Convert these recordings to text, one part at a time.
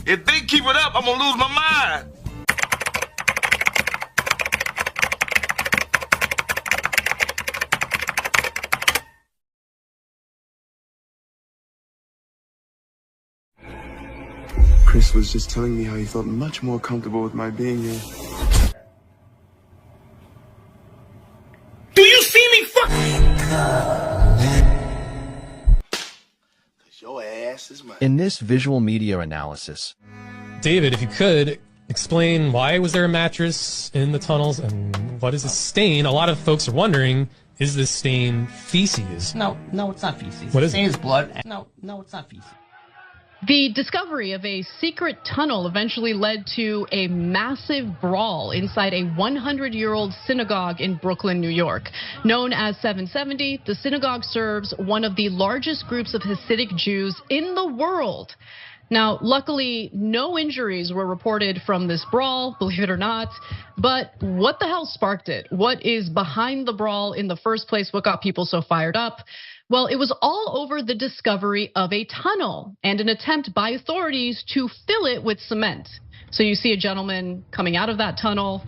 If they keep it up, I'm gonna lose my mind. Chris was just telling me how he felt much more comfortable with my being here. Do you see me fuck? Your ass is mine. In this visual media analysis, David, if you could explain why was there a mattress in the tunnels and what is this stain? A lot of folks are wondering, is this stain feces? No, it's not feces. What is it? It's it? blood. No, it's not feces. The discovery of a secret tunnel eventually led to a massive brawl inside a 100-year-old synagogue in Brooklyn, New York. Known as 770, the synagogue serves one of the largest groups of Hasidic Jews in the world. Now, luckily, no injuries were reported from this brawl, believe it or not. But what the hell sparked it? What is behind the brawl in the first place? What got people so fired up? Well, it was all over the discovery of a tunnel and an attempt by authorities to fill it with cement. So you see a gentleman coming out of that tunnel.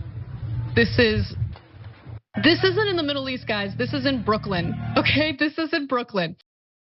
This isn't in the Middle East, guys. This is in Brooklyn, okay? This is in Brooklyn.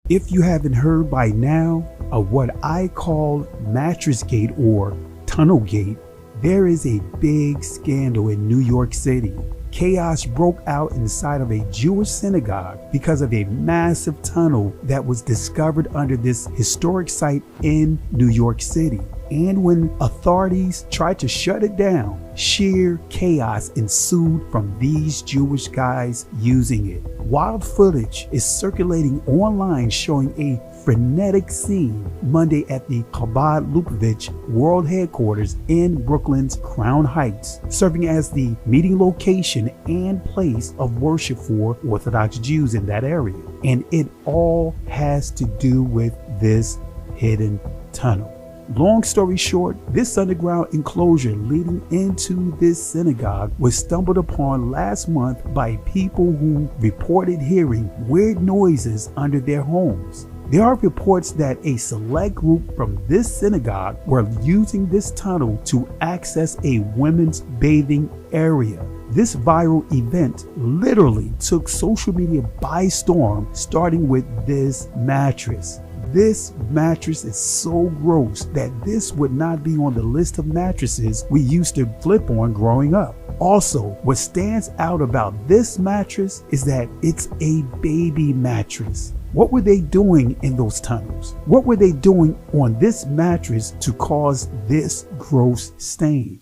If you haven't heard by now of what I call Mattress Gate or Tunnel Gate, there is a big scandal in New York City. Chaos broke out inside of a Jewish synagogue because of a massive tunnel that was discovered under this historic site in New York City. And when authorities tried to shut it down, sheer chaos ensued from these Jewish guys using it. Wild footage is circulating online showing a frenetic scene Monday at the Chabad Lubavitch World Headquarters in Brooklyn's Crown Heights, serving as the meeting location and place of worship for Orthodox Jews in that area. And it all has to do with this hidden tunnel. Long story short, this underground enclosure leading into this synagogue was stumbled upon last month by people who reported hearing weird noises under their homes. There are reports that a select group from this synagogue were using this tunnel to access a women's bathing area. This viral event literally took social media by storm, starting with this mattress. This mattress is so gross that this would not be on the list of mattresses we used to flip on growing up. Also, what stands out about this mattress is that it's a baby mattress. What were they doing in those tunnels? What were they doing on this mattress to cause this gross stain?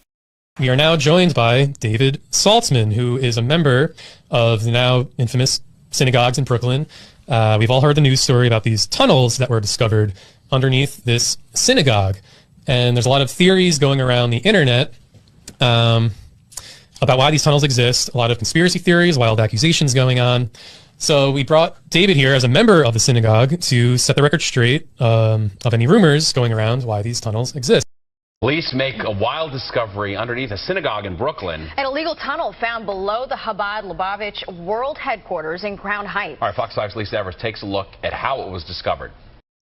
We are now joined by David Saltzman, who is a member of the now infamous synagogues in Brooklyn. We've all heard the news story about these tunnels that were discovered underneath this synagogue. And there's a lot of theories going around the internet about why these tunnels exist, a lot of conspiracy theories, wild accusations going on. So we brought David here as a member of the synagogue to set the record straight of any rumors going around why these tunnels exist. Police make a wild discovery underneath a synagogue in Brooklyn. An illegal tunnel found below the Chabad Lubavitch World Headquarters in Crown Heights. All right, Fox 5's Lisa Evers takes a look at how it was discovered.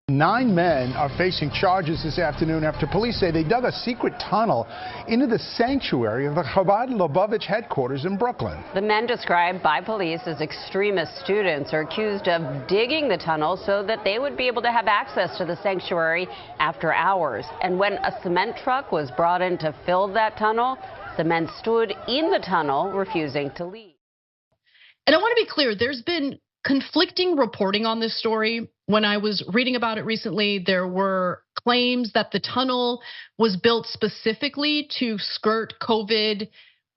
9 men are facing charges this afternoon after police say they dug a secret tunnel into the sanctuary of the Chabad Lubavitch headquarters in Brooklyn. The men, described by police as extremist students, are accused of digging the tunnel so that they would be able to have access to the sanctuary after hours. And when a cement truck was brought in to fill that tunnel, the men stood in the tunnel, refusing to leave. And I want to be clear, there's been conflicting reporting on this story. When I was reading about it recently, there were claims that the tunnel was built specifically to skirt COVID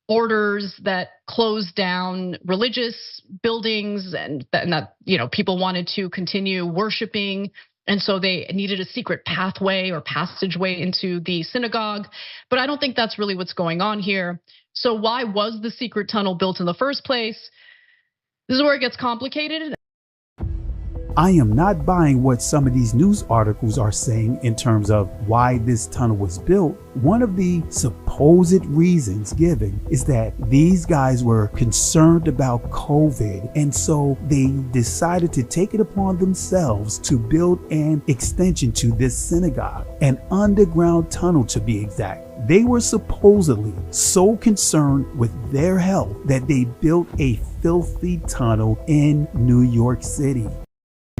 orders that closed down religious buildings and that people wanted to continue worshiping. And so they needed a secret pathway or passageway into the synagogue. But I don't think that's really what's going on here. So why was the secret tunnel built in the first place? This is where it gets complicated. I am not buying what some of these news articles are saying in terms of why this tunnel was built. One of the supposed supposed reasons given is that these guys were concerned about COVID, and so they decided to take it upon themselves to build an extension to this synagogue, an underground tunnel to be exact. They were supposedly so concerned with their health that they built a filthy tunnel in New York City.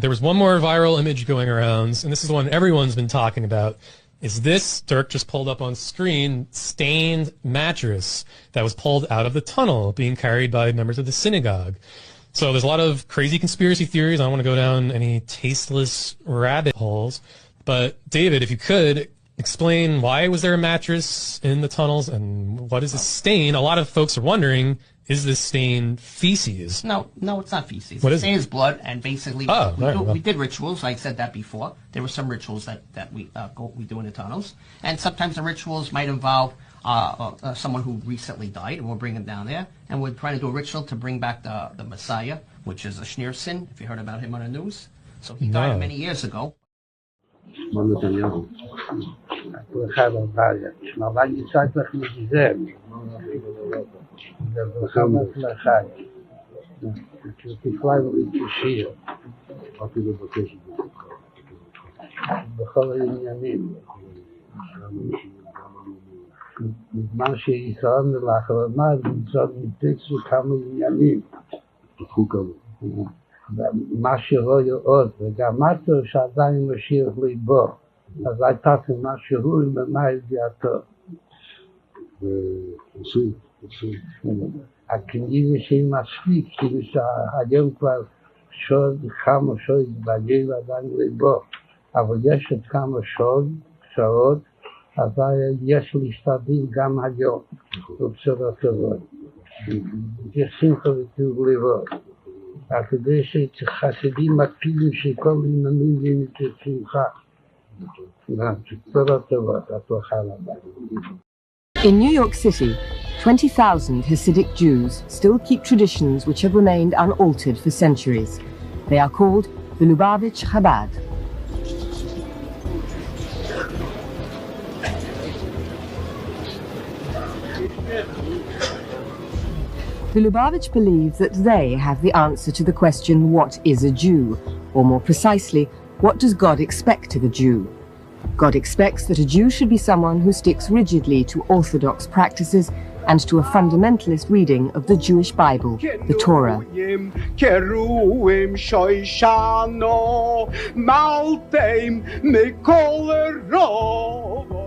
There was one more viral image going around, and this is the one everyone's been talking about. Is this, Dirk just pulled up on screen, stained mattress that was pulled out of the tunnel being carried by members of the synagogue. So there's a lot of crazy conspiracy theories. I don't want to go down any tasteless rabbit holes. But David, if you could, explain why was there a mattress in the tunnels and what is this stain? A lot of folks are wondering, is this stain feces? No, it's not feces. What is Stain is blood, and basically we did rituals. I said that before. There were some rituals that we do in the tunnels, and sometimes the rituals might involve someone who recently died, and we'll bring him down there, and we're trying to do a ritual to bring back the Messiah, which is a Schneerson, if you heard about him on the news. So he died many years ago. בזמן שישראל לאחרונה נמצאו כמה עניינים. מה שרואה עוד, וגם משהו שעדיין משאיר ליבו. אז הייתה משהו ממה ידיעתו. הכנראה שהיא מספיק, כאילו שהיום כבר כמה שעות בגיל עדיין ליבו. אבל יש עוד כמה שעות, אז יש להשתדל גם היום, ובשורות טובות. יש שמחה וטוב ליבו. כדי שחסידים מקפידים שכל עניינים יהיו שמחה. בשורות טובות, הצלחה רבה. In New York City, 20,000 Hasidic Jews still keep traditions which have remained unaltered for centuries. They are called the Lubavitch Chabad. The Lubavitch believe that they have the answer to the question, what is a Jew? Or more precisely, what does God expect of a Jew? God expects that a Jew should be someone who sticks rigidly to orthodox practices and to a fundamentalist reading of the Jewish Bible, the Torah.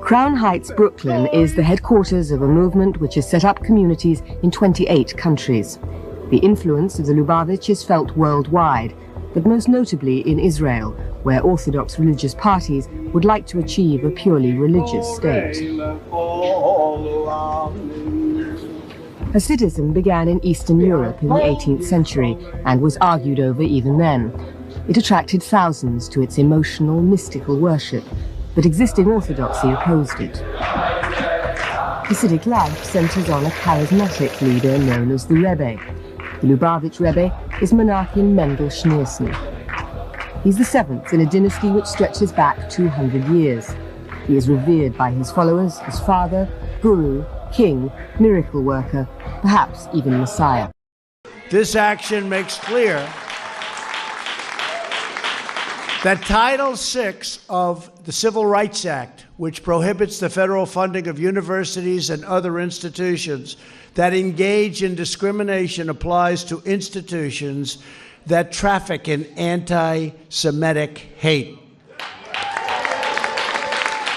Crown Heights, Brooklyn is the headquarters of a movement which has set up communities in 28 countries. The influence of the Lubavitch is felt worldwide, but most notably in Israel, where Orthodox religious parties would like to achieve a purely religious state. Hasidism began in Eastern Europe in the 18th century and was argued over even then. It attracted thousands to its emotional, mystical worship, but existing orthodoxy opposed it. Hasidic life centers on a charismatic leader known as the Rebbe. The Lubavitch Rebbe is Menachem Mendel Schneerson. He's the seventh in a dynasty which stretches back 200 years. He is revered by his followers as father, guru, king, miracle worker, perhaps even Messiah. This action makes clear that Title VI of the Civil Rights Act, which prohibits the federal funding of universities and other institutions that engage in discrimination, applies to institutions that traffic in anti-Semitic hate.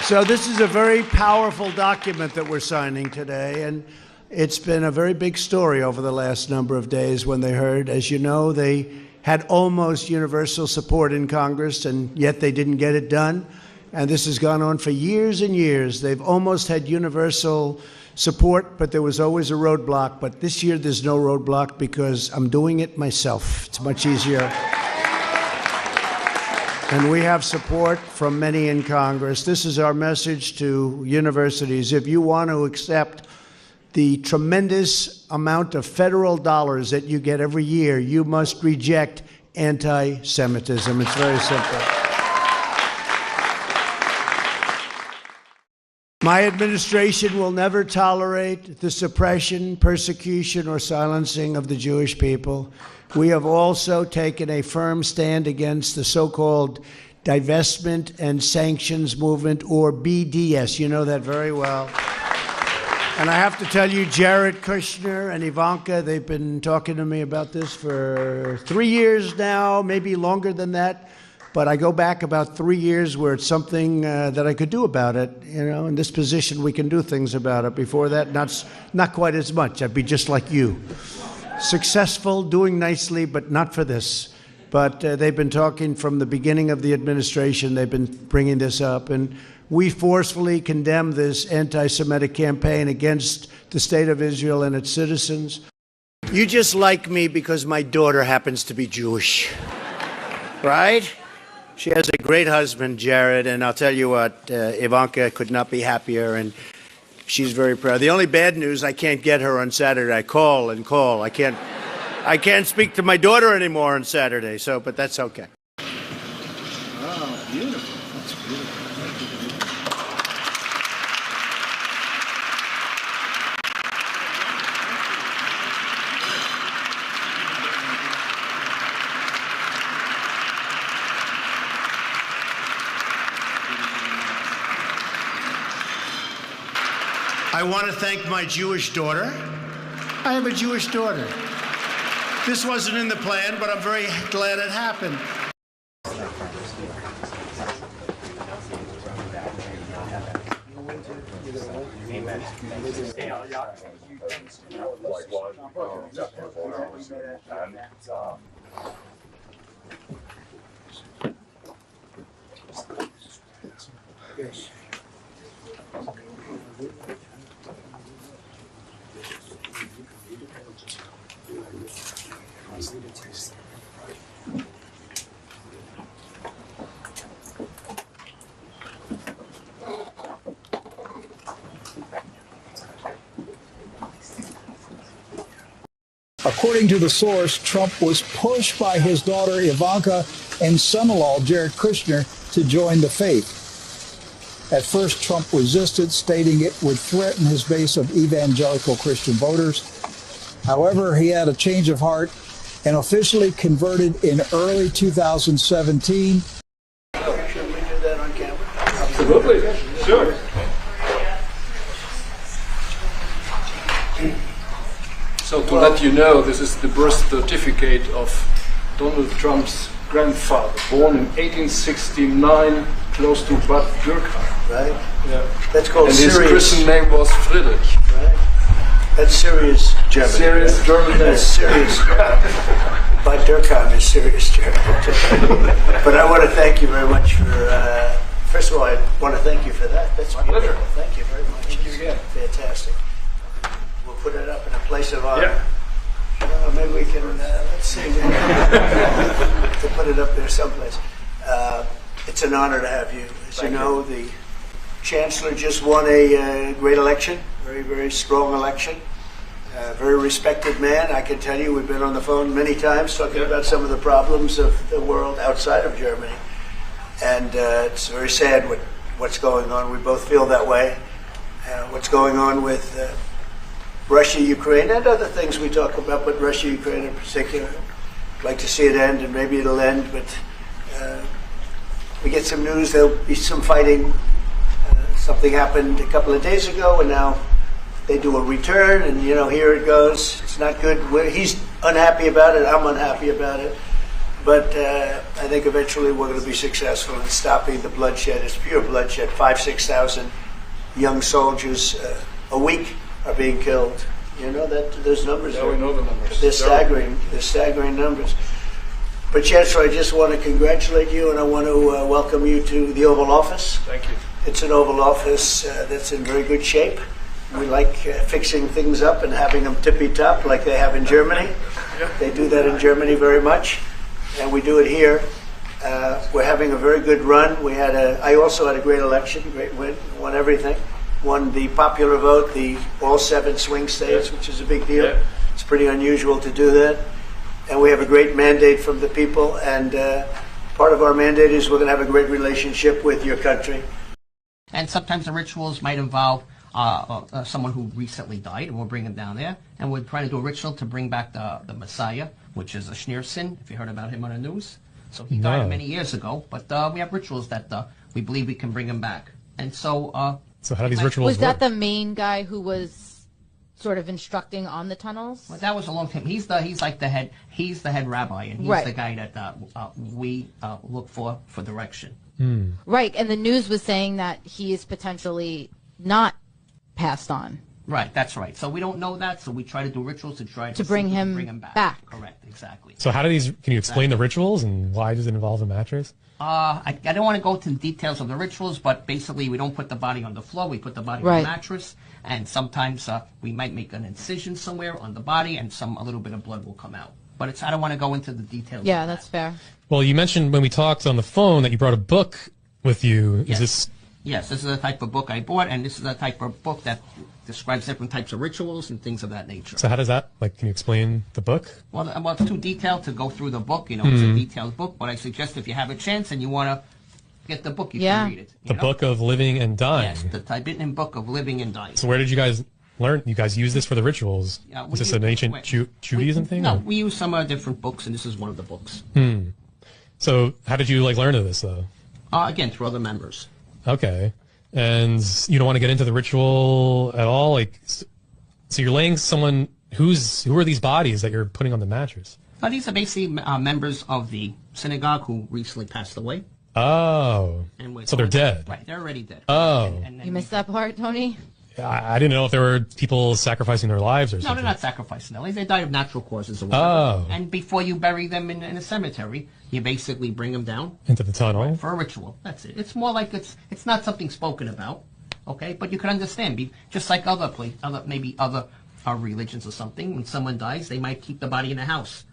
So this is a very powerful document that we're signing today, and it's been a very big story over the last number of days when they heard. As you know, they had almost universal support in Congress, and yet they didn't get it done. And this has gone on for years and years. They've almost had universal support, but there was always a roadblock. But this year there's no roadblock because I'm doing it myself. It's much easier. And we have support from many in Congress. This is our message to universities. If you want to accept the tremendous amount of federal dollars that you get every year, you must reject anti-Semitism. It's very simple. My administration will never tolerate the suppression, persecution, or silencing of the Jewish people. We have also taken a firm stand against the so-called divestment and sanctions movement, or BDS. You know that very well. And I have to tell you, Jared Kushner and Ivanka, they've been talking to me about this for 3 years now, maybe longer than that. But I go back about 3 years where it's something that I could do about it. You know, in this position, we can do things about it. Before that, not quite as much. I'd be just like you. Successful, doing nicely, but not for this. But they've been talking from the beginning of the administration. They've been bringing this up. And we forcefully condemn this anti-Semitic campaign against the state of Israel and its citizens. You just like me because my daughter happens to be Jewish, right? She has a great husband, Jared, and I'll tell you what, Ivanka could not be happier, and she's very proud. The only bad news, I can't get her on Saturday. I call and call. I can't speak to my daughter anymore on Saturday, but that's okay. Oh, beautiful. That's beautiful. I want to thank my Jewish daughter. I have a Jewish daughter. This wasn't in the plan, but I'm very glad it happened. Yes. According to the source, Trump was pushed by his daughter Ivanka and son-in-law Jared Kushner to join the faith. At first, Trump resisted, stating it would threaten his base of evangelical Christian voters. However, he had a change of heart and officially converted in early 2017. Should we do that on camera? Absolutely. Sure. So to let you know, this is the birth certificate of Donald Trump's grandfather, born in 1869, close to Bad Dürkheim. Right? Yeah. That's called and Syrian. his Christian name was Friedrich. Right? That's serious German. Serious German. That's serious. Bad Dürkheim is serious German. But I want to thank you very much for, first of all, I want to thank you for that. That's beautiful. Pleasure. Thank you very much. Thank you again. Fantastic. We'll put it up in a place of honor. Yeah. Maybe we can, let's see, to put it up there someplace. It's an honor to have you. As you know, the Chancellor just won a great election, very, very strong election. Very respected man. I can tell you, we've been on the phone many times talking about some of the problems of the world outside of Germany. And it's very sad what's going on. We both feel that way. What's going on with Russia, Ukraine, and other things we talk about, but Russia, Ukraine in particular. I'd like to see it end, and maybe it'll end, but we get some news, there'll be some fighting. Something happened a couple of days ago, and now they do a return, and here it goes. It's not good. He's unhappy about it, I'm unhappy about it. But I think eventually we're going to be successful in stopping the bloodshed. It's pure bloodshed. 5,000 to 6,000 young soldiers a week are being killed. You know that those numbers. Yeah, we know the numbers. They're staggering. They're staggering numbers. But Chancellor, I just want to congratulate you, and I want to welcome you to the Oval Office. Thank you. It's an Oval Office that's in very good shape. We like fixing things up and having them tippy-top like they have in Germany. They do that in Germany very much, and we do it here. We're having a very good run. I also had a great election, great win, won everything. Won the popular vote, all 7 swing states, which is a big deal. Yeah. It's pretty unusual to do that. And we have a great mandate from the people, and part of our mandate is we're going to have a great relationship with your country. And sometimes the rituals might involve someone who recently died, and we'll bring him down there, and we're trying to do a ritual to bring back the Messiah, which is a Schneerson, if you heard about him on the news. So he died many years ago, but we have rituals that we believe we can bring him back. And so... so how do these rituals work? Was that the main guy who was sort of instructing on the tunnels? Well, that was a long time. He's like the head. He's the head rabbi, and he's the guy that we look for direction. Right, and the news was saying that he is potentially not passed on. Right, that's right. So we don't know that, so we try to do rituals to try to bring him back. Correct, exactly. So how do these, can you explain the rituals and why does it involve a mattress? I don't want to go into the details of the rituals, but basically we don't put the body on the floor, we put the body on the mattress, and sometimes we might make an incision somewhere on the body and a little bit of blood will come out. But I don't want to go into the details. Yeah, that's fair. Well, you mentioned when we talked on the phone that you brought a book with you. Yes. Is this... Yes, this is the type of book I bought, and this is the type of book that describes different types of rituals and things of that nature. So how does that, like, can you explain the book? Well, it's too detailed to go through the book. You know, it's a detailed book, but I suggest if you have a chance and you want to get the book, you can read it. The Book of Living and Dying. Yes, the Tibetan Book of Living and Dying. So where did you guys learn? You guys use this for the rituals? Is this an ancient Judaism thing? No, we use some different books, and this is one of the books. So how did you, like, learn of this, though? Again, through other members. Okay. And you don't want to get into the ritual at all? Like, so you're laying someone, who are these bodies that you're putting on the mattress? These are basically members of the synagogue who recently passed away. Oh. So they're dead. Right, they're already dead. Oh. You missed that part, Tony? I didn't know if there were people sacrificing their lives or something. No, they're not sacrificing their lives. They died of natural causes or whatever. Oh. And before you bury them in a cemetery, you basically bring them down. Into the tunnel? For a ritual. That's it. It's more like it's not something spoken about, okay? But you can understand, just like other religions or something, when someone dies, they might keep the body in a house.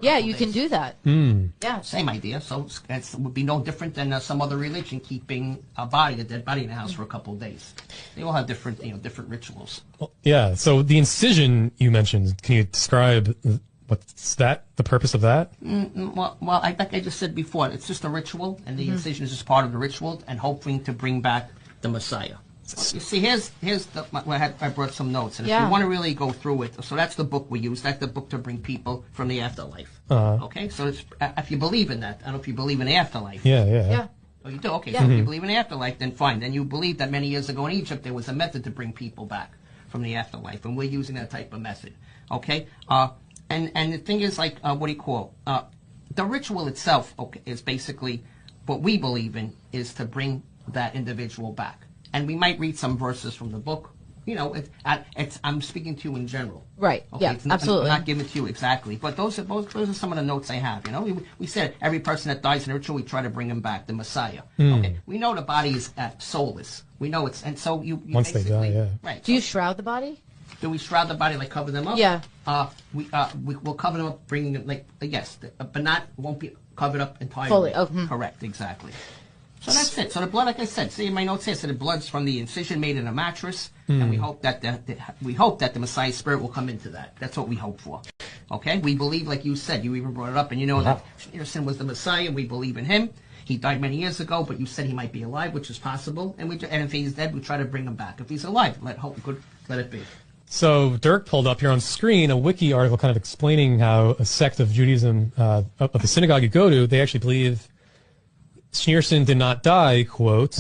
Yeah, you can do that. Yeah, same idea. So it would be no different than some other religion keeping a dead body in the house for a couple of days. They all have different rituals. Well, yeah. So the incision you mentioned, can you describe what's the purpose of that? Well, like I just said before, it's just a ritual, and the incision is just part of the ritual, and hoping to bring back the Messiah. You see, here's I brought some notes, and if you want to really go through it, so that's the book we use. That's the book to bring people from the afterlife. Okay, so if you believe in that, I don't know if you believe in the afterlife. Yeah. Oh, you do? Okay, so if you believe in the afterlife, then fine. Then you believe that many years ago in Egypt there was a method to bring people back from the afterlife, and we're using that type of method. Okay, and the thing is, like, what do you call the ritual itself? Okay, is basically what we believe in is to bring that individual back. And we might read some verses from the book. You know, I'm speaking to you in general. Right. Okay? Yeah, absolutely. I'm not giving it to you exactly. But those are some of the notes I have. You know, we said every person that dies in a ritual, we try to bring him back, the Messiah. Okay. We know the body is soulless. We know it's, and so you once they die, yeah. Right. Do you shroud the body? Do we shroud the body, like cover them up? Yeah. We'll cover them up, bringing them, like, yes, but won't be covered up entirely. Fully. Oh. Correct. Exactly. So that's it. So the blood, like I said, see in my notes here, so the blood's from the incision made in a mattress, and we hope that the Messiah's spirit will come into that. That's what we hope for. Okay, we believe, like you said, you even brought it up, and you know that Schneerson was the Messiah, and we believe in him. He died many years ago, but you said he might be alive, which is possible, and if he's dead, we try to bring him back. If he's alive, let it be. So Dirk pulled up here on screen a wiki article kind of explaining how a sect of Judaism, of the synagogue you go to, they actually believe Schneerson did not die, quote.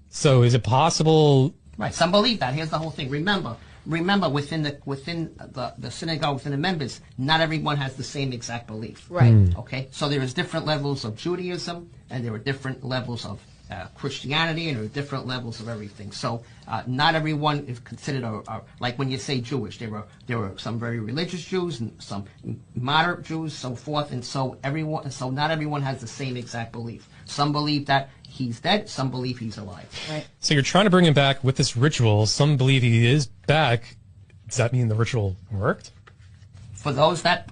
So is it possible? Right, some believe that. Here's the whole thing. Remember, within the synagogue, within the members, not everyone has the same exact belief. Right. Okay, so there is different levels of Judaism, and there are different levels of Christianity, and there are different levels of everything. So not everyone is considered like when you say Jewish, there were some very religious Jews and some moderate Jews, so forth, and so not everyone has the same exact belief. Some believe that he's dead, some believe he's alive. Right. So you're trying to bring him back with this ritual. Some believe he is back. Does that mean the ritual worked? For those that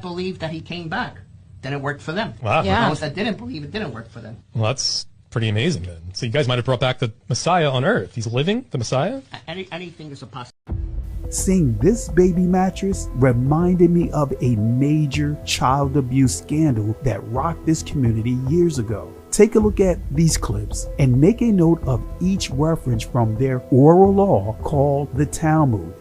believe that he came back, then it worked for them. Wow. Yeah. For those that didn't believe, it didn't work for them. Well, that's pretty amazing then. So you guys might have brought back the Messiah on Earth. He's living, the Messiah? Anything is a possibility. Seeing this baby mattress reminded me of a major child abuse scandal that rocked this community years ago. Take a look at these clips and make a note of each reference from their oral law called the Talmud.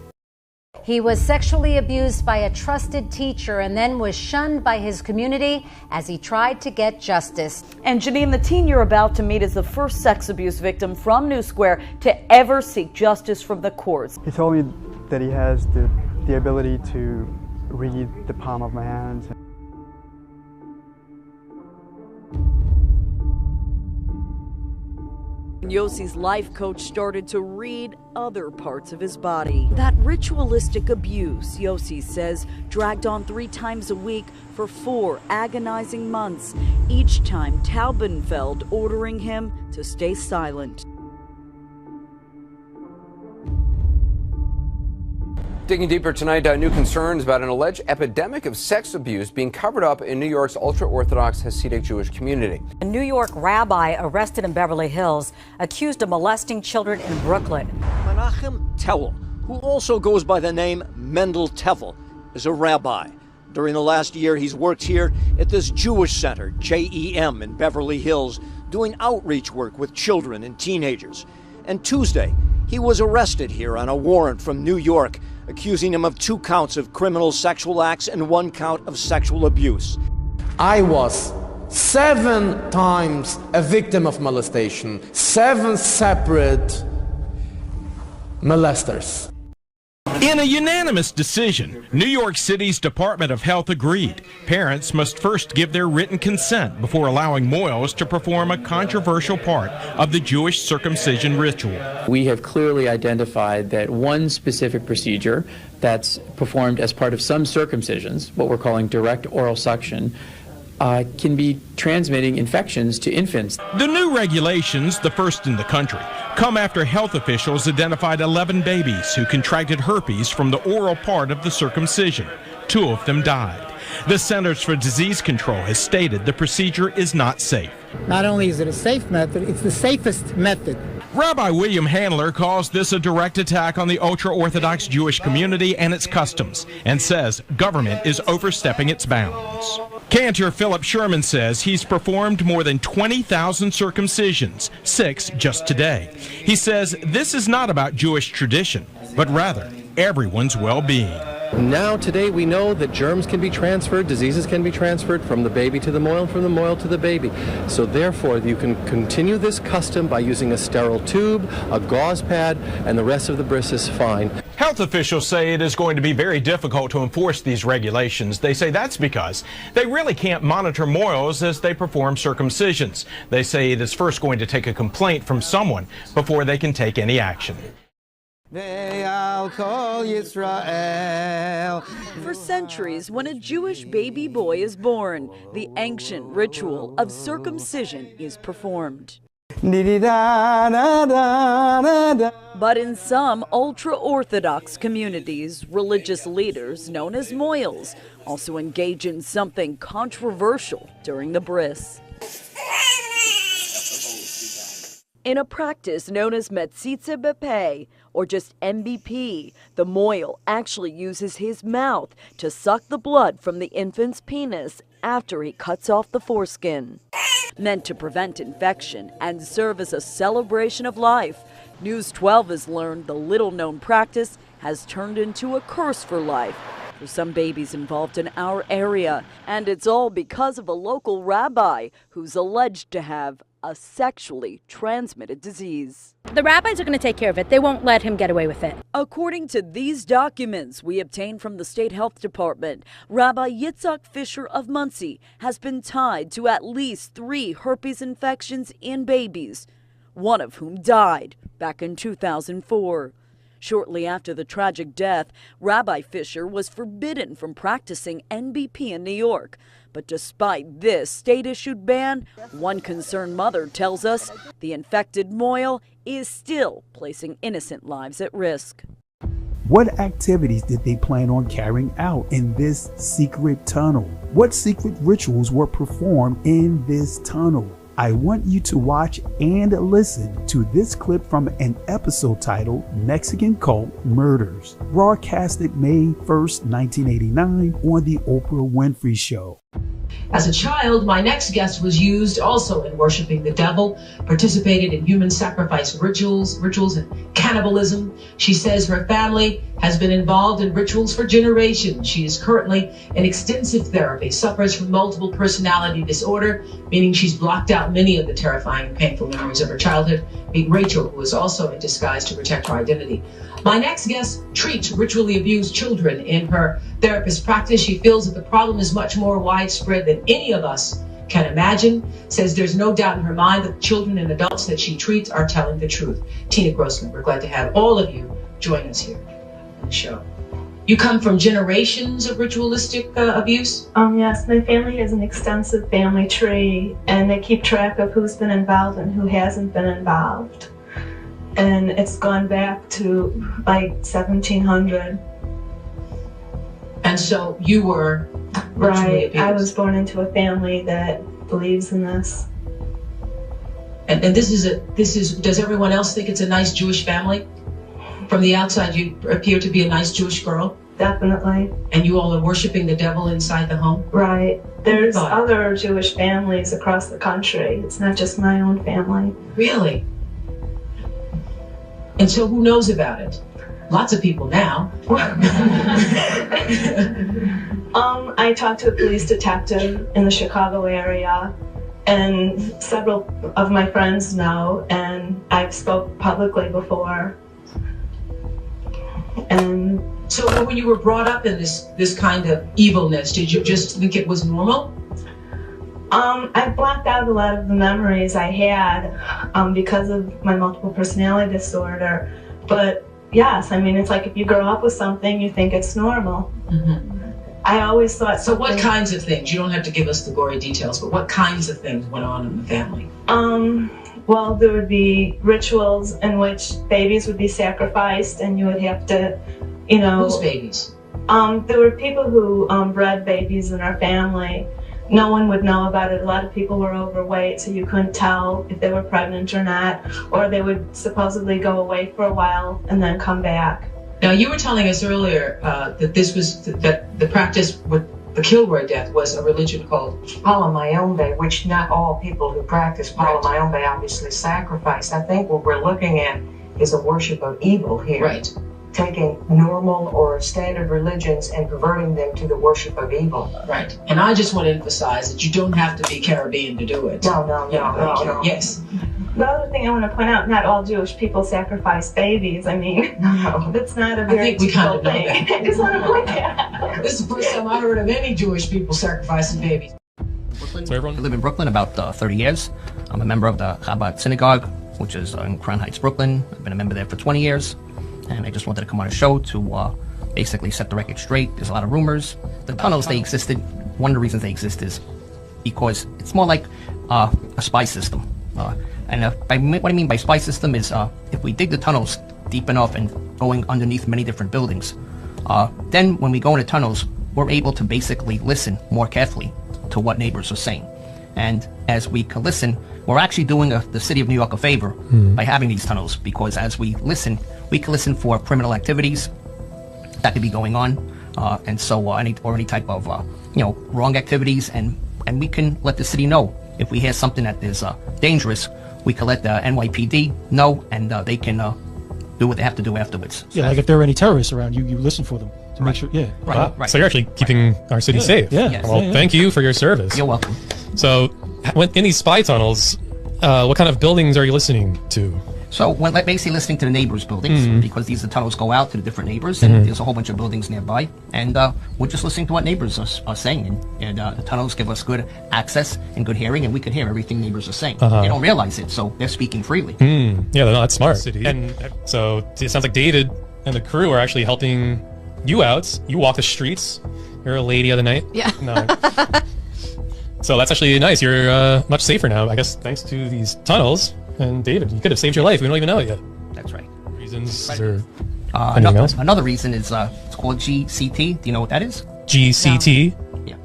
He was sexually abused by a trusted teacher and then was shunned by his community as he tried to get justice. And Janine, the teen you're about to meet is the first sex abuse victim from New Square to ever seek justice from the courts. He told me that he has the ability to read the palm of my hands. Yossi's life coach started to read other parts of his body. That ritualistic abuse, Yossi says, dragged on 3 times a week for 4 agonizing months, each time Taubenfeld ordering him to stay silent. Digging deeper tonight, new concerns about an alleged epidemic of sex abuse being covered up in New York's ultra-Orthodox Hasidic Jewish community. A New York rabbi arrested in Beverly Hills, accused of molesting children in Brooklyn. Menachem Mendel, who also goes by the name Mendel Tevel, is a rabbi. During the last year, he's worked here at this Jewish center, JEM, in Beverly Hills, doing outreach work with children and teenagers. And Tuesday, he was arrested here on a warrant from New York, accusing him of 2 counts of criminal sexual acts and 1 count of sexual abuse. I was 7 times a victim of molestation, 7 separate molesters. In a unanimous decision, New York City's Department of Health agreed parents must first give their written consent before allowing Moyles to perform a controversial part of the Jewish circumcision ritual. We have clearly identified that one specific procedure that's performed as part of some circumcisions, what we're calling direct oral suction, can be transmitting infections to infants. The new regulations, the first in the country, come after health officials identified 11 babies who contracted herpes from the oral part of the circumcision. 2 of them died. The Centers for Disease Control has stated the procedure is not safe. Not only is it a safe method, it's the safest method. Rabbi William Handler calls this a direct attack on the ultra-Orthodox Jewish community and its customs, and says government is overstepping its bounds. Cantor Philip Sherman says he's performed more than 20,000 circumcisions, 6 just today. He says this is not about Jewish tradition, but rather everyone's well-being. Now, today, we know that germs can be transferred, diseases can be transferred from the baby to the moil, from the moil to the baby. So therefore, you can continue this custom by using a sterile tube, a gauze pad, and the rest of the bris is fine. Health officials say it is going to be very difficult to enforce these regulations. They say that's because they really can't monitor moils as they perform circumcisions. They say it is first going to take a complaint from someone before they can take any action. For centuries, when a Jewish baby boy is born, the ancient ritual of circumcision is performed. But in some ultra-Orthodox communities, religious leaders, known as moyles, also engage in something controversial during the bris. In a practice known as Metzitze Bepeh, or just MBP, the moil actually uses his mouth to suck the blood from the infant's penis after he cuts off the foreskin. Meant to prevent infection and serve as a celebration of life, News 12 has learned the little-known practice has turned into a curse for life for some babies involved in our area. And it's all because of a local rabbi who's alleged to have a sexually transmitted disease. The rabbis are going to take care of it. They won't let him get away with it. According to these documents we obtained from the state health department, Rabbi Yitzhak Fisher of Muncie has been tied to at least 3 herpes infections in babies, one of whom died back in 2004. Shortly after the tragic death, Rabbi Fisher was forbidden from practicing NBP in New York. But despite this state-issued ban, one concerned mother tells us the infected moil is still placing innocent lives at risk. What activities did they plan on carrying out in this secret tunnel? What secret rituals were performed in this tunnel? I want you to watch and listen to this clip from an episode titled Mexican Cult Murders, broadcasted May 1st, 1989 on the Oprah Winfrey Show. As a child, my next guest was used also in worshiping the devil, participated in human sacrifice rituals and cannibalism. She says her family has been involved in rituals for generations. She is currently in extensive therapy, suffers from multiple personality disorder, meaning she's blocked out many of the terrifying and painful memories of her childhood. Meet Rachel, who is also in disguise to protect her identity. My next guest treats ritually abused children in her therapist practice. She feels that the problem is much more widespread than any of us can imagine. Says there's no doubt in her mind that the children and adults that she treats are telling the truth. Tina Grossman, we're glad to have all of you join us here on the show. You come from generations of ritualistic abuse? Yes, my family has an extensive family tree, and they keep track of who's been involved and who hasn't been involved. And it's gone back to like 1700. And so you were right. abused. I was born into a family that believes in this. And this is does everyone else think it's a nice Jewish family? From the outside, you appear to be a nice Jewish girl. Definitely. And you all are worshiping the devil inside the home? Right. There's other Jewish families across the country. It's not just my own family. Really? And so who knows about it? Lots of people now. I talked to a police detective in the Chicago area, and several of my friends know, and I've spoke publicly before. And so when you were brought up in this kind of evilness, did you just think it was normal? I blocked out a lot of the memories I had because of my multiple personality disorder. But yes, I mean, it's like if you grow up with something, you think it's normal. Mm-hmm. I always thought. So what kinds of things? You don't have to give us the gory details, but what kinds of things went on in the family? Well, there would be rituals in which babies would be sacrificed, and you would have to, Whose babies? There were people who bred babies in our family. No one would know about it. A lot of people were overweight, so you couldn't tell if they were pregnant or not, or they would supposedly go away for a while and then come back. Now, you were telling us earlier that the practice with the Kilroy death was a religion called Palamayombe, which not all people who practice Palamayombe obviously sacrifice. I think what we're looking at is a worship of evil here. Right. Taking normal or standard religions and perverting them to the worship of evil. Right. And I just want to emphasize that you don't have to be Caribbean to do it. No. Yes. The other thing I want to point out, not all Jewish people sacrifice babies. I mean, that's not a very typical thing. I just want to point that out. This is the first time I heard of any Jewish people sacrificing babies. I live in Brooklyn about 30 years. I'm a member of the Chabad Synagogue, which is in Crown Heights, Brooklyn. I've been a member there for 20 years. And I just wanted to come on a show to basically set the record straight. There's a lot of rumors. The tunnels, they existed. One of the reasons they exist is because it's more like a spy system. What I mean by spy system is if we dig the tunnels deep enough and going underneath many different buildings, then when we go into tunnels, we're able to basically listen more carefully to what neighbors are saying. And as we can listen, we're actually doing the city of New York a favor by having these tunnels, because as we can listen for criminal activities that could be going on, and so any type of wrong activities, and we can let the city know if we hear something that is dangerous. We can let the NYPD know, and they can do what they have to do afterwards. Yeah, like if there are any terrorists around, you listen for them to make sure. Yeah, Right. So you're actually keeping our city safe. Yeah. Yes. Well, thank you for your service. You're welcome. So, in these spy tunnels, what kind of buildings are you listening to? So when basically listening to the neighbors' buildings, because these tunnels go out to the different neighbors, and there's a whole bunch of buildings nearby, and we're just listening to what neighbors are saying, and the tunnels give us good access and good hearing, and we can hear everything neighbors are saying. They don't realize it, so they're speaking freely. Yeah, that's smart. And so it sounds like David and the crew are actually helping you out. You walk the streets. You're a lady of the night. Yeah. No. So that's actually nice. You're much safer now, I guess, thanks to these tunnels. And David, you could have saved your life. We don't even know it yet. That's right. Reasons or another reason is it's called GCT. Do you know what that is? GCT? Yeah.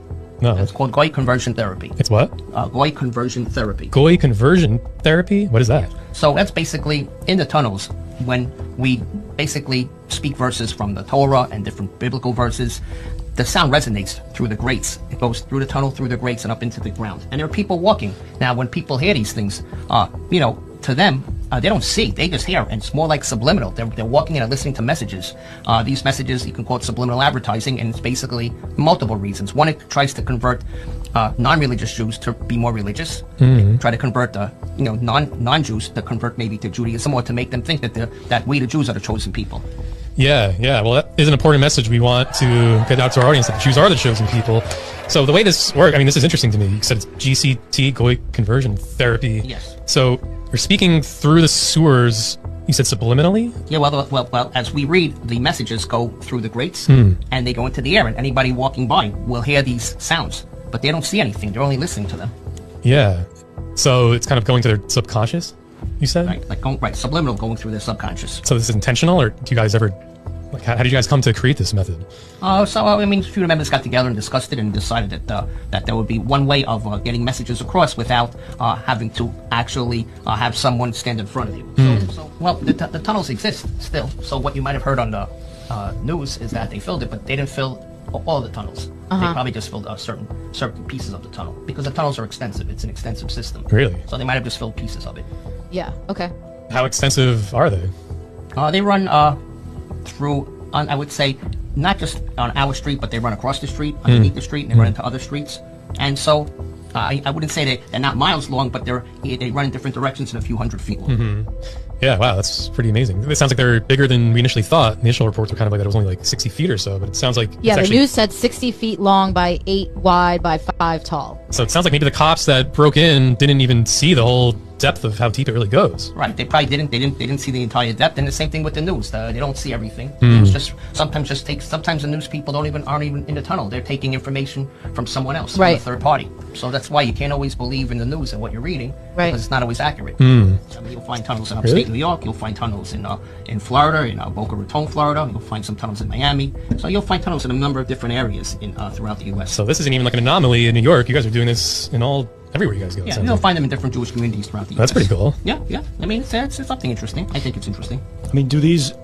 No. It's called Goy conversion therapy. It's what? Goy conversion therapy. Goy conversion therapy? What is that? So that's basically in the tunnels when we basically speak verses from the Torah and different biblical verses. The sound resonates through the grates. It goes through the tunnel, through the grates, and up into the ground. And there are people walking. Now, when people hear these things, to them, they don't see. They just hear, and it's more like subliminal. They're walking in and listening to messages. These messages, you can call it subliminal advertising, and it's basically multiple reasons. One, it tries to convert non-religious Jews to be more religious. Try to convert non-Jews to convert maybe to Judaism, or to make them think that we, the Jews, are the chosen people. Yeah. Well, that is an important message we want to get out to our audience, that the Jews are the chosen people. So the way this works, I mean, this is interesting to me. You said it's GCT, Goy conversion therapy. Yes. So you're speaking through the sewers, you said subliminally? Yeah, well, as we read, the messages go through the grates, and they go into the air, and anybody walking by will hear these sounds, but they don't see anything. They're only listening to them. Yeah. So it's kind of going to their subconscious, you said? Right, subliminal, going through their subconscious. So this is intentional, or do you guys ever, how did you guys come to create this method? A few members got together and discussed it and decided that there would be one way of getting messages across without having to actually have someone stand in front of you. The tunnels exist still. So what you might have heard on the news is that they filled it, but they didn't fill all the tunnels. They probably just filled certain pieces of the tunnel, because the tunnels are extensive. It's an extensive system. Really? So they might have just filled pieces of it. Yeah. Okay. How extensive are they? They run through, I would say, not just on our street, but they run across the street, underneath the street, and they run into other streets. And so I wouldn't say they're not miles long, but they run in different directions and a few hundred feet long. Yeah, wow, that's pretty amazing. It sounds like they're bigger than we initially thought. Initial reports were kind of like that it was only like 60 feet or so, but it sounds like the news said 60 feet long by 8 wide by 5 tall. So it sounds like maybe the cops that broke in didn't even see the whole depth of how deep it really goes. Right, they probably didn't. They didn't see the entire depth, and the same thing with the news. They don't see everything. It's just sometimes the news people aren't even in the tunnel. They're taking information from someone else, from a third party. So that's why you can't always believe in the news and what you're reading, because it's not always accurate. You'll find tunnels in upstate New York. You'll find tunnels in Florida, in Boca Raton, Florida. You'll find some tunnels in Miami. So you'll find tunnels in a number of different areas throughout the U.S. So this isn't even like an anomaly in New York. You guys are doing this everywhere you guys go. Yeah, you'll find them in different Jewish communities throughout the U.S. That's pretty cool. Yeah. I mean, it's something interesting. I think it's interesting. I mean, do these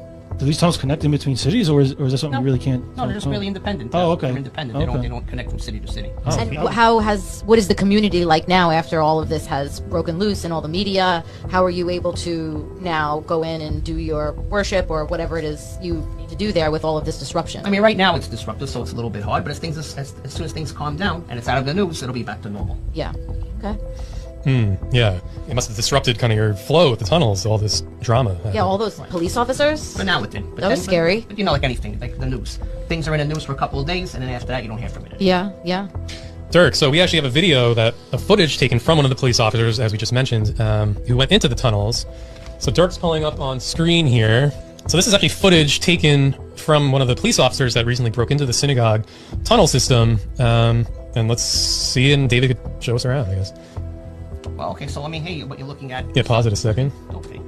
tunnels connect in between cities, or is that something you really can't? No, they're just really independent. Oh, okay. They're independent. They don't connect from city to city. And what is the community like now after all of this has broken loose and all the media? How are you able to now go in and do your worship or whatever it is you need to do there with all of this disruption? I mean, right now it's disruptive, so it's a little bit hard. But as soon as things calm down and it's out of the news, it'll be back to normal. Yeah. Okay. Yeah, it must have disrupted kind of your flow with the tunnels, all this drama. Yeah, all those police officers. For now it did. That was scary. But like anything, like the news. Things are in the news for a couple of days, and then after that you don't hear from it anymore. Yeah. Dirk, so we actually have a video of footage taken from one of the police officers, as we just mentioned, who went into the tunnels. So Dirk's pulling up on screen here. So this is actually footage taken from one of the police officers that recently broke into the synagogue tunnel system. And let's see, and David could show us around, I guess. Well, okay, so let me hear what you're looking at. Yeah, pause it a second. Okay.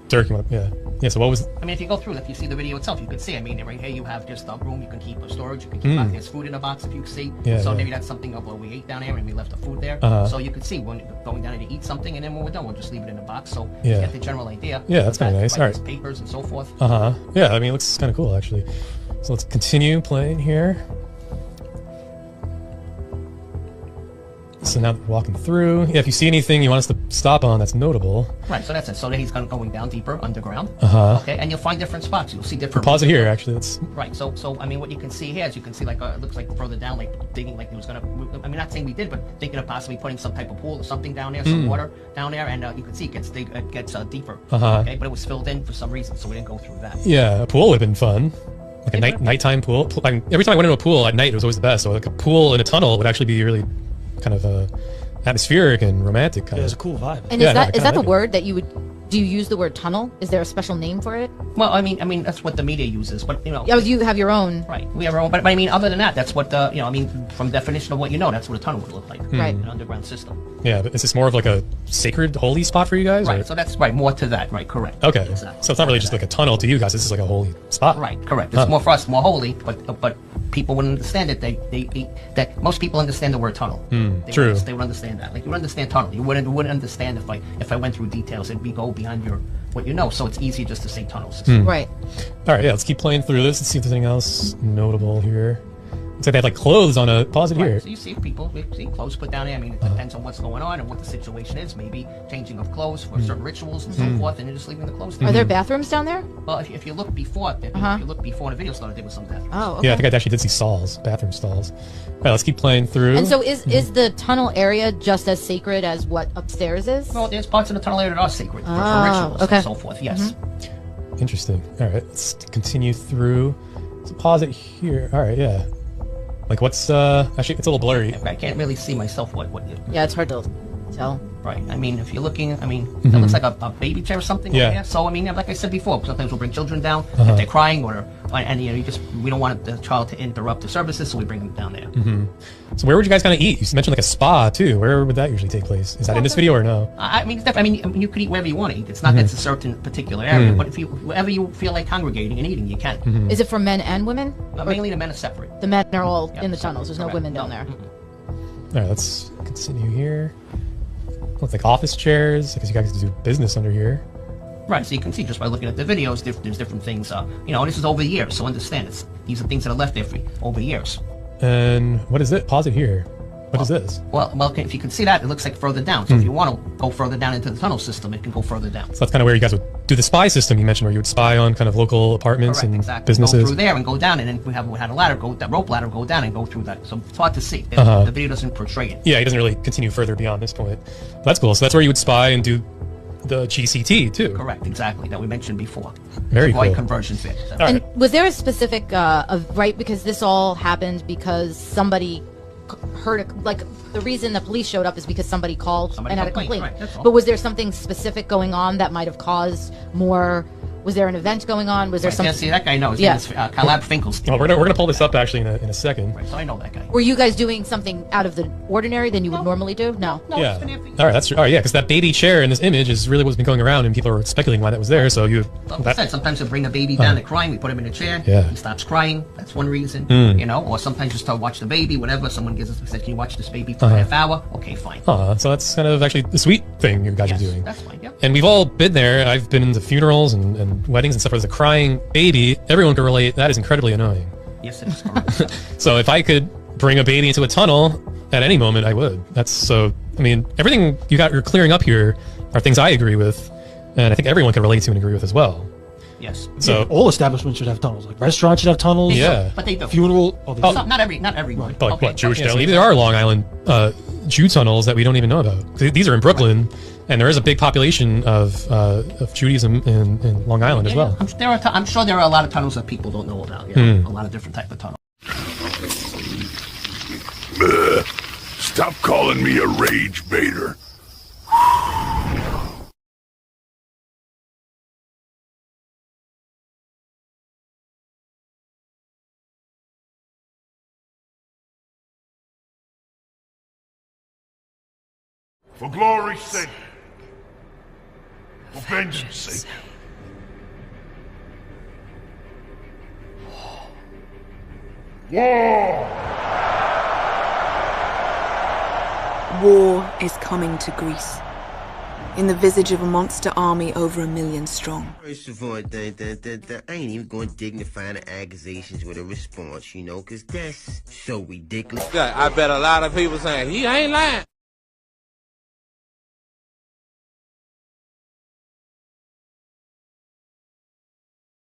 Dirk, yeah, so what was... I mean, if you go through, if you see the video itself, you can see, I mean, right here you have just a room you can keep storage, you can keep out, there's food in a box if you see. Maybe that's something of what we ate down there and we left the food there. So you can see when going down there to eat something, and then when we're done, we'll just leave it in a box. So you get the general idea. Yeah, that's kind of nice. All right. Papers and so forth. Yeah, I mean, it looks kind of cool, actually. So let's continue playing here. So now walking through. Yeah, if you see anything you want us to stop on that's notable. Right, so that's it. So then he's going down deeper underground. Okay, and you'll find different spots. You'll see different... Pause it here, actually. Let's... Right, so I mean, what you can see here is you can see, like, it looks like further down, like, digging, like he was going to... I mean, not saying we did, but thinking of possibly putting some type of pool or something down there, some water down there, and you can see it gets deeper. Okay, but it was filled in for some reason, so we didn't go through that. Yeah, a pool would have been fun. Like a nighttime pool. I mean, every time I went into a pool at night, it was always the best. So like a pool in a tunnel would actually be really kind of atmospheric and romantic kind of. It's a cool vibe. And is that the word that you would... Do you use the word tunnel? Is there a special name for it? Well, I mean that's what the media uses, but you know. Oh, you have your own. Right, we have our own. But I mean, other than that, that's what I mean, from definition of what you know, that's what a tunnel would look like. Right. An underground system. Yeah, but is this more of like a sacred, holy spot for you guys? Right. Or? So that's more to that. Right. Correct. Okay. Exactly. So it's not really just like a tunnel to you guys. This is like a holy spot. Right. Correct. It's more for us, more holy, but people wouldn't understand it. That most people understand the word tunnel. True. They would understand that. Like, you would understand tunnel. You wouldn't understand if I went through details. It'd go beyond what you know. So it's easier just to say tunnels. Right. All right, yeah, let's keep playing through this and see if there's anything else notable here. Looks like they have like clothes on a closet here. So you see people, we see clothes put down there. I mean, it depends on what's going on and what the situation is. Maybe changing of clothes for certain rituals and so forth, and they're just leaving the clothes there. Are there bathrooms down there? Well, if you look before, if you look before the video started, there was some bathrooms. Oh, okay. Yeah, I think I actually did see stalls, bathroom stalls. All right, let's keep playing through. And so is the tunnel area just as sacred as what upstairs is? Well, there's parts of the tunnel area that are sacred for rituals and so forth. Yes. Interesting. All right, let's continue through. Let's pause it here. All right, yeah. Like, what's actually, it's a little blurry. I can't really see myself what you. Yeah, it's hard to tell. Right. I mean, if you're looking, I mean, it looks like a baby chair or something. Yeah. Over there. So I mean, like I said before, sometimes we'll bring children down if they're crying and you know, we don't want the child to interrupt the services, so we bring them down there. So where would you guys kind of eat? You mentioned like a spa too. Where would that usually take place? Is that in this video or no? I mean, you could eat wherever you want to eat. It's not that's a certain particular area, but wherever you feel like congregating and eating, you can. Is it for men and women? Mainly the men are separate. The men are all in the tunnels. There's no women down there. All right, let's continue here. Looks like office chairs. I guess you guys do business under here. Right, so you can see just by looking at the videos, there's different things. You know, this is over years, so understand these are things that are left there for over years. And what is it? Pause it here. What is this? Well, if you can see that, it looks like further down. So if you want to go further down into the tunnel system, it can go further down. So that's kind of where you guys would do the spy system you mentioned, where you would spy on kind of local apartments and businesses. Go through there and go down, and then we had a ladder, that rope ladder, go down and go through that. So it's hard to see. The video doesn't portray it. Yeah, it doesn't really continue further beyond this point. That's cool. So that's where you would spy and do the GCT too. Correct, exactly, that we mentioned before. Very cool. Conversion fit. And was there a specific, right, because this all happened because somebody heard, like, the reason the police showed up is because somebody called and had a complaint. Right, that's all. But was there something specific going on that might have caused more? Was there an event going on? Was there something? See, that guy knows. Yeah. Calab Finkelstein. Well, we're gonna pull this up actually in a second. Right, so I know that guy. Were you guys doing something out of the ordinary than you would normally do? No. Yeah. All right, that's true. All right, yeah, because that baby chair in this image is really what's been going around, and people are speculating why that was there. So you. Sometimes we bring a baby down to crying, we put him in a chair. Yeah. He stops crying. That's one reason. You know, or sometimes just to watch the baby. Whatever. Someone gives us said, "Can you watch this baby for a half hour?" Okay, fine. So that's kind of actually the sweet thing you guys are doing. That's fine. Yep. And we've all been there. I've been into funerals and weddings and stuff where there's a crying baby. Everyone can relate. That is incredibly annoying. Yes, it is. So if I could bring a baby into a tunnel at any moment, I would. That's so. I mean, everything you're clearing up here are things I agree with, and I think everyone can relate to and agree with as well. Yes. So all establishments should have tunnels. Like restaurants should have tunnels. Yeah. But they do. Funeral. Not everyone. But like what, Jewish deli? There are Long Island Jew tunnels that we don't even know about. These are in Brooklyn, and there is a big population of Judaism in Long Island as well. I'm sure there are a lot of tunnels that people don't know about. Yeah. A lot of different type of tunnels. Stop calling me a rage baiter. For glory's sake. For vengeance' sake. War! War is coming to Greece. In the visage of a monster army over 1 million strong. First of all, I ain't even going to dignify the accusations with a response, you know, because that's so ridiculous. I bet a lot of people saying, he ain't lying.